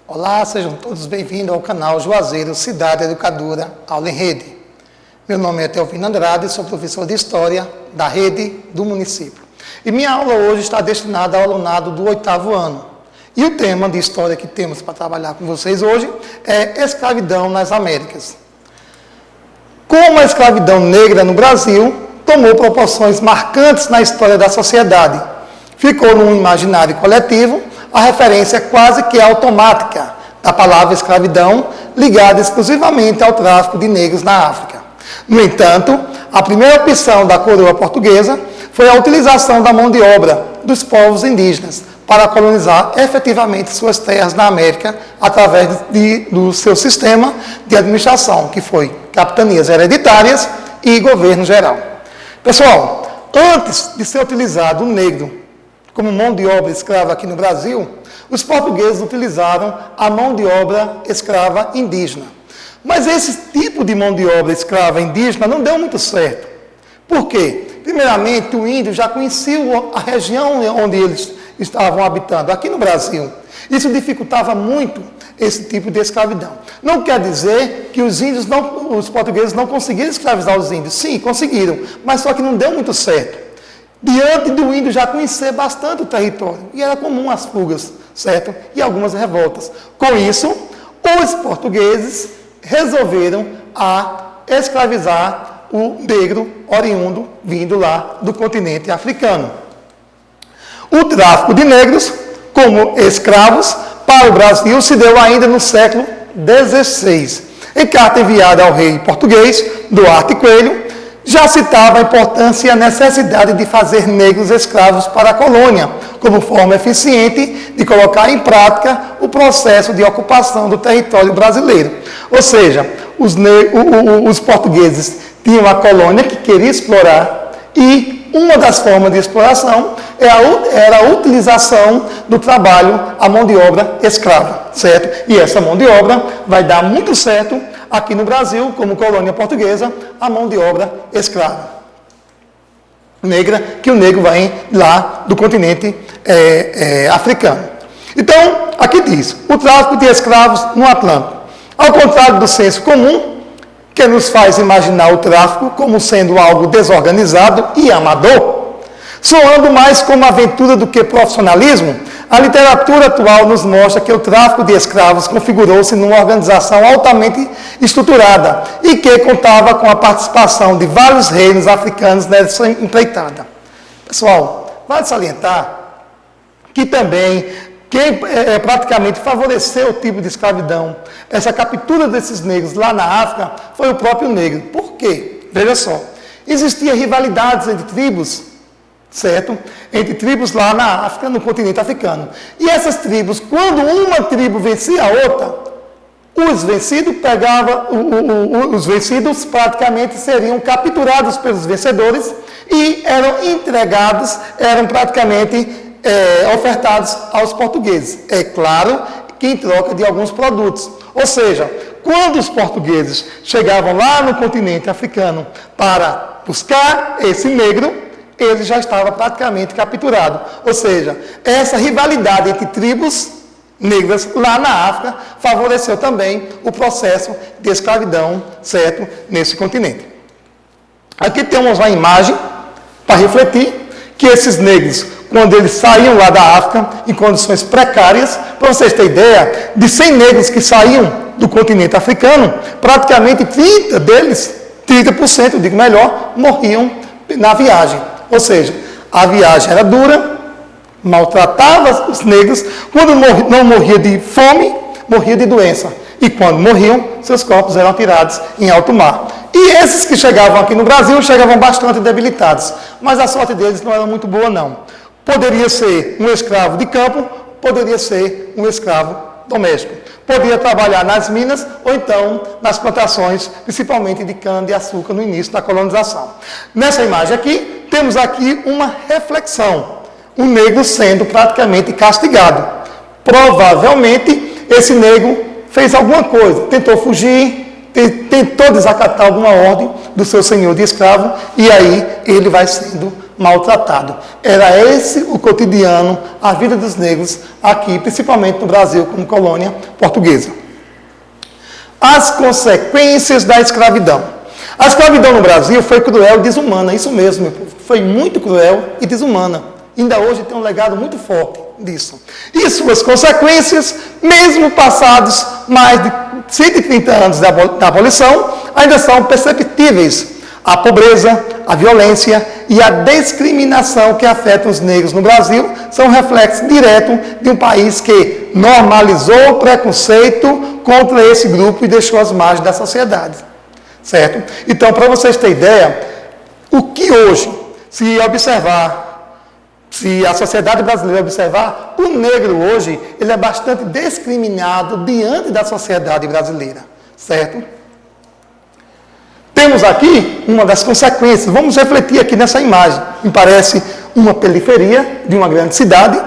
Olá, sejam todos bem-vindos ao canal Juazeiro Cidade Educadora Aula em Rede. Meu nome é Teofino Andrade, sou professor de História da rede do município. E minha aula hoje está destinada ao alunado do 8º ano. E o tema de História que temos para trabalhar com vocês hoje é Escravidão nas Américas. Como a escravidão negra no Brasil tomou proporções marcantes na história da sociedade, ficou no imaginário coletivo a referência quase que automática da palavra escravidão, ligada exclusivamente ao tráfico de negros na África. No entanto, a primeira opção da coroa portuguesa foi a utilização da mão de obra dos povos indígenas para colonizar efetivamente suas terras na América através do seu sistema de administração, que foi capitanias hereditárias e governo geral. Pessoal, antes de ser utilizado o negro como mão de obra escrava aqui no Brasil, os portugueses utilizaram a mão de obra escrava indígena. Mas esse tipo de mão de obra escrava indígena não deu muito certo. Por quê? Primeiramente, o índio já conhecia a região onde eles estavam habitando, aqui no Brasil. Isso dificultava muito esse tipo de escravidão. Não quer dizer que os portugueses não conseguiram escravizar os índios. Sim, conseguiram, mas só que não deu muito certo. Diante do índio já conhecer bastante o território. E era comum as fugas, certo? E algumas revoltas. Com isso, os portugueses resolveram escravizar o negro oriundo vindo lá do continente africano. O tráfico de negros como escravos para o Brasil se deu ainda no século XVI. Em carta enviada ao rei português, Duarte Coelho, já citava a importância e a necessidade de fazer negros escravos para a colônia, como forma eficiente de colocar em prática o processo de ocupação do território brasileiro. Ou seja, os portugueses tinham a colônia que queria explorar e uma das formas de exploração era a utilização do trabalho, a mão de obra escrava, certo? E essa mão de obra vai dar muito certo aqui no Brasil, como colônia portuguesa, a mão de obra escrava negra, que o negro vem lá do continente africano. Então, aqui diz, o tráfico de escravos no Atlântico. Ao contrário do senso comum, que nos faz imaginar o tráfico como sendo algo desorganizado e amador, soando mais como aventura do que profissionalismo, a literatura atual nos mostra que o tráfico de escravos configurou-se numa organização altamente estruturada e que contava com a participação de vários reinos africanos nessa empreitada. Pessoal, vale salientar que também quem praticamente favoreceu o tipo de escravidão, essa captura desses negros lá na África, foi o próprio negro. Por quê? Veja só, existiam rivalidades entre tribos, certo? Entre tribos lá na África, no continente africano. E essas tribos, quando uma tribo vencia a outra, os vencidos praticamente seriam capturados pelos vencedores e eram entregados, eram praticamente ofertados aos portugueses. É claro que em troca de alguns produtos. Ou seja, quando os portugueses chegavam lá no continente africano para buscar esse negro, ele já estava praticamente capturado. Ou seja, essa rivalidade entre tribos negras lá na África favoreceu também o processo de escravidão, certo, nesse continente. Aqui temos uma imagem para refletir que esses negros, quando eles saíam lá da África em condições precárias, para vocês terem ideia, de 100 negros que saíam do continente africano, praticamente 30%, eu digo melhor, morriam na viagem. Ou seja, a viagem era dura, maltratava os negros, quando não morria de fome, morria de doença. E quando morriam, seus corpos eram tirados em alto mar. E esses que chegavam aqui no Brasil, chegavam bastante debilitados. Mas a sorte deles não era muito boa, não. Poderia ser um escravo de campo, poderia ser um escravo doméstico. Poderia trabalhar nas minas ou então nas plantações, principalmente de cana-de-açúcar no início da colonização. Nessa imagem aqui, temos aqui uma reflexão. O negro sendo praticamente castigado. Provavelmente, esse negro fez alguma coisa, tentou fugir, tentou desacatar alguma ordem do seu senhor de escravo, e aí ele vai sendo maltratado. Era esse o cotidiano, a vida dos negros aqui, principalmente no Brasil, como colônia portuguesa. As consequências da escravidão. A escravidão no Brasil foi cruel e desumana, isso mesmo, meu povo. Foi muito cruel e desumana. Ainda hoje tem um legado muito forte disso. E suas consequências, mesmo passados mais de 130 anos da abolição, ainda são perceptíveis. A pobreza, a violência e a discriminação que afetam os negros no Brasil são reflexo direto de um país que normalizou o preconceito contra esse grupo e deixou as margens da sociedade. Certo? Então, para vocês terem ideia, o que hoje, se a sociedade brasileira observar, o negro hoje, ele é bastante discriminado diante da sociedade brasileira. Certo? Temos aqui uma das consequências. Vamos refletir aqui nessa imagem. Me parece uma periferia de uma grande cidade.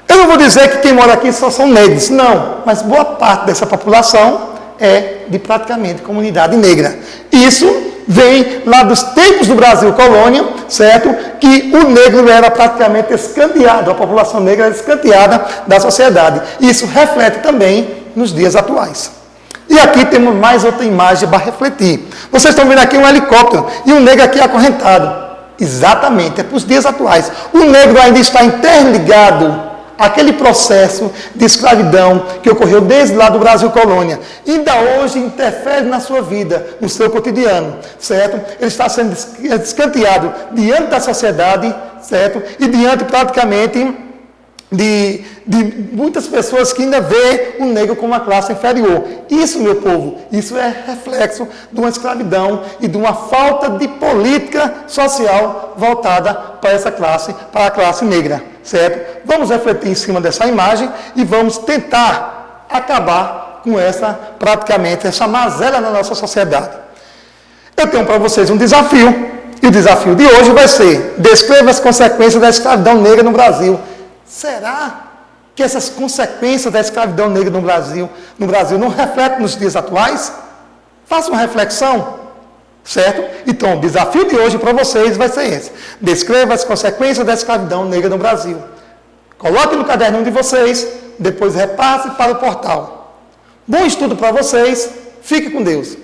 Eu não vou dizer que quem mora aqui só são negros, não. Mas boa parte dessa população é de praticamente comunidade negra. Isso vem lá dos tempos do Brasil colônia, certo? Que o negro era praticamente escanteado, a população negra era escanteada da sociedade. Isso reflete também nos dias atuais. E aqui temos mais outra imagem para refletir. Vocês estão vendo aqui um helicóptero e um negro aqui acorrentado. Exatamente, é para os dias atuais. O negro ainda está interligado àquele processo de escravidão que ocorreu desde lá do Brasil colônia. Ainda hoje interfere na sua vida, no seu cotidiano, certo? Ele está sendo escanteado diante da sociedade, certo? E diante praticamente de muitas pessoas que ainda vê o negro como uma classe inferior. Isso, meu povo, isso é reflexo de uma escravidão e de uma falta de política social voltada para essa classe, para a classe negra, certo? Vamos refletir em cima dessa imagem e vamos tentar acabar com praticamente essa mazela na nossa sociedade. Eu tenho para vocês um desafio, e o desafio de hoje vai ser: descreva as consequências da escravidão negra no Brasil. Será que essas consequências da escravidão negra no Brasil não refletem nos dias atuais? Faça uma reflexão, certo? Então, o desafio de hoje para vocês vai ser esse: descreva as consequências da escravidão negra no Brasil. Coloque no caderno de vocês, depois repasse para o portal. Bom estudo para vocês, fique com Deus.